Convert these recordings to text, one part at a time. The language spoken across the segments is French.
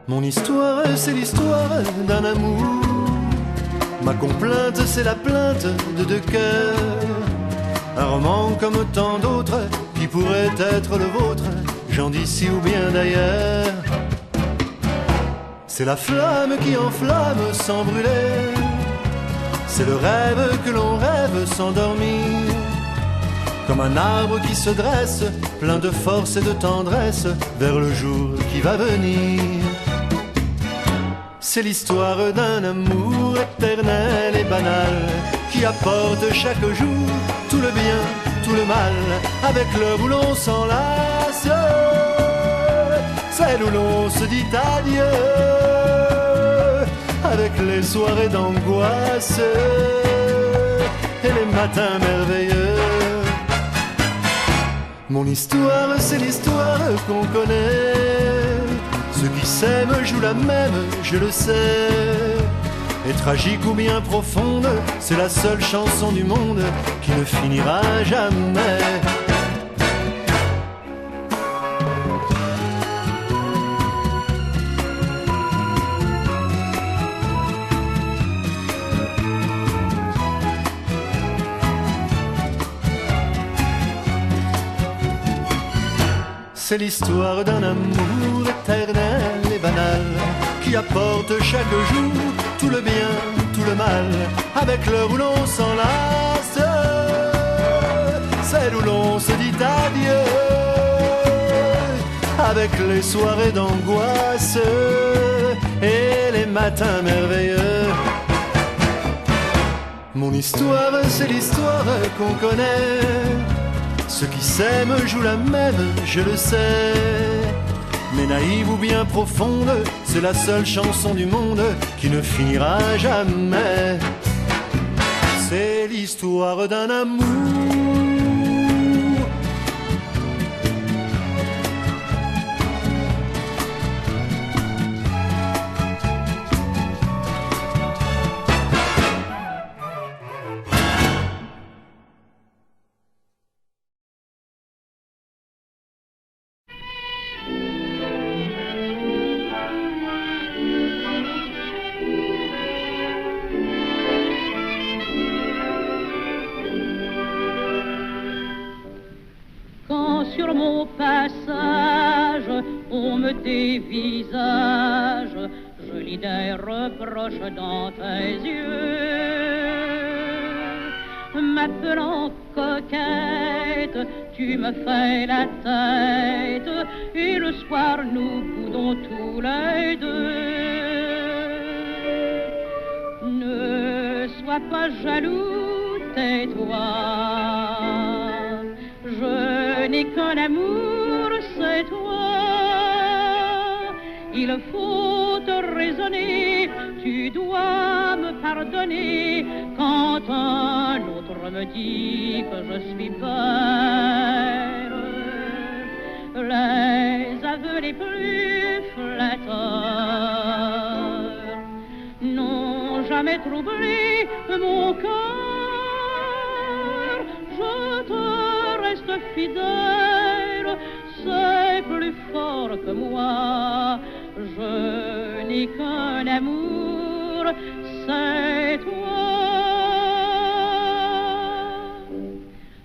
Mon histoire, c'est l'histoire d'un amour. Ma complainte, c'est la plainte de deux cœurs. Un roman comme tant d'autres qui pourrait être le vôtre, gens d'ici ou bien d'ailleurs. C'est la flamme qui enflamme sans brûler. C'est le rêve que l'on rêve sans dormir. Comme un arbre qui se dresse, plein de force et de tendresse, vers le jour qui va venir. C'est l'histoire d'un amour éternel et banal, qui apporte chaque jour tout le bien, tout le mal, avec l'heure où l'on s'enlace, celle où l'on se dit adieu, avec les soirées d'angoisse et les matins merveilleux. Mon histoire, c'est l'histoire qu'on connaît. Ceux qui s'aiment jouent la même, je le sais. Et tragique ou bien profonde, c'est la seule chanson du monde qui ne finira jamais. C'est l'histoire d'un amour éternel et banal, qui apporte chaque jour tout le bien, tout le mal, avec l'heure où l'on s'enlace, celle où l'on se dit adieu, avec les soirées d'angoisse et les matins merveilleux. Mon histoire, c'est l'histoire qu'on connaît. Ceux qui s'aiment jouent la même, je le sais. Mais naïve ou bien profonde, c'est la seule chanson du monde qui ne finira jamais. C'est l'histoire d'un amour. Sur mon passage, on me dévisage, je lis des reproches dans tes yeux. M'appelant coquette, tu me fais la tête, et le soir nous boudons tous les deux. Ne sois pas jaloux, tais-toi. Je n'ai qu'un amour, c'est toi. Il faut te raisonner, tu dois me pardonner quand un autre me dit que je suis belle. Les aveux les plus flatteurs n'ont jamais troublé mon cœur. Je te reste fidèle, c'est plus fort que moi. Je n'ai qu'un amour, c'est toi.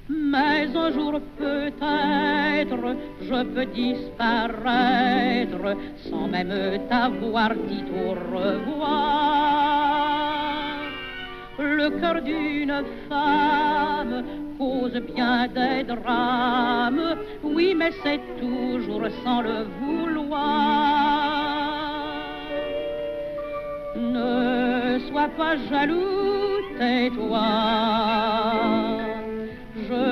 Mais un jour peut-être je peux disparaître sans même t'avoir dit au revoir. Le cœur d'une femme cause bien des drames, oui, mais c'est toujours sans le vouloir. Ne sois pas jaloux, tais-toi. Je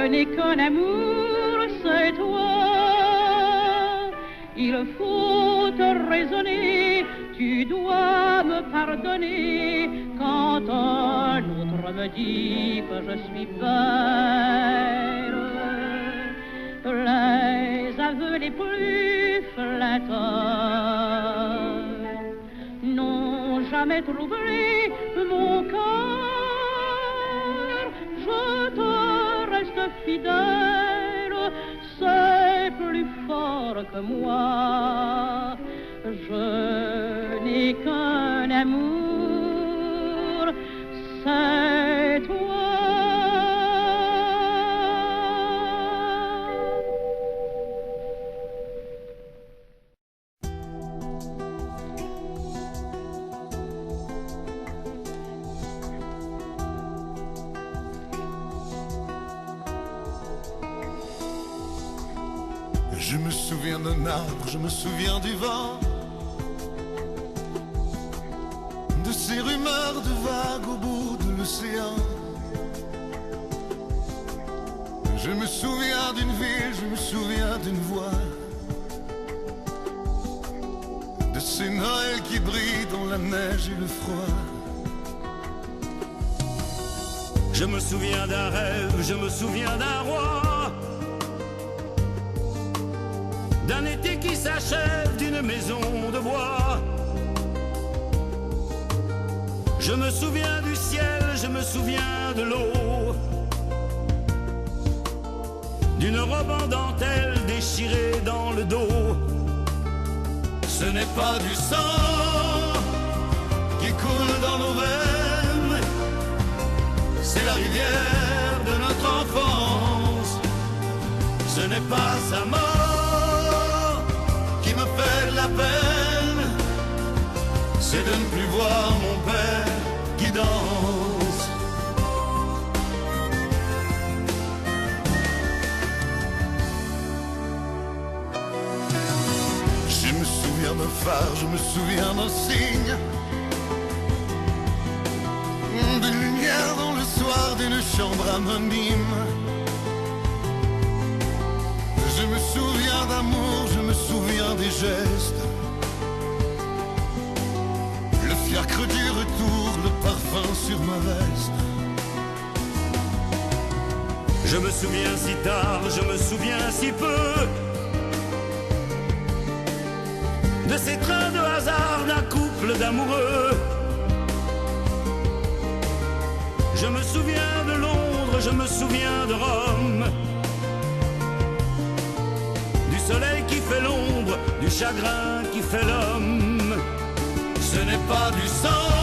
n'ai qu'un amour, c'est toi. Il faut te raisonner, tu dois me pardonner quand un autre me dit que je suis belle. Les aveux les plus flatteurs n'ont jamais troublé mon cœur. Je te reste fidèle, c'est plus fort que moi. Je n'ai qu'un amour, c'est toi. Je me souviens d'un arbre, je me souviens du vent, de ces rumeurs de vagues au bout de l'océan. Je me souviens d'une ville, je me souviens d'une voix, de ces Noëls qui brillent dans la neige et le froid. Je me souviens d'un rêve, je me souviens d'un roi, d'un été qui s'achève, d'une maison de bois. Je me souviens du ciel, je me souviens de l'eau, d'une robe en dentelle déchirée dans le dos. Ce n'est pas du sang qui coule dans nos veines, c'est la rivière de notre enfance. Ce n'est pas sa mort qui me fait de la peine, c'est de ne plus voir mon père qui danse. Je me souviens d'un phare, je me souviens d'un signe, d'une lumière dans le soir d'une chambre anonyme. Je me souviens d'amour, je me souviens des gestes, le fiacre du retour, le parfum sur ma veste. Je me souviens si tard, je me souviens si peu, de ces trains de hasard d'un couple d'amoureux. Je me souviens de Londres, je me souviens de Rome, du soleil qui fait l'ombre, du chagrin qui fait l'homme. Ce n'est pas du sang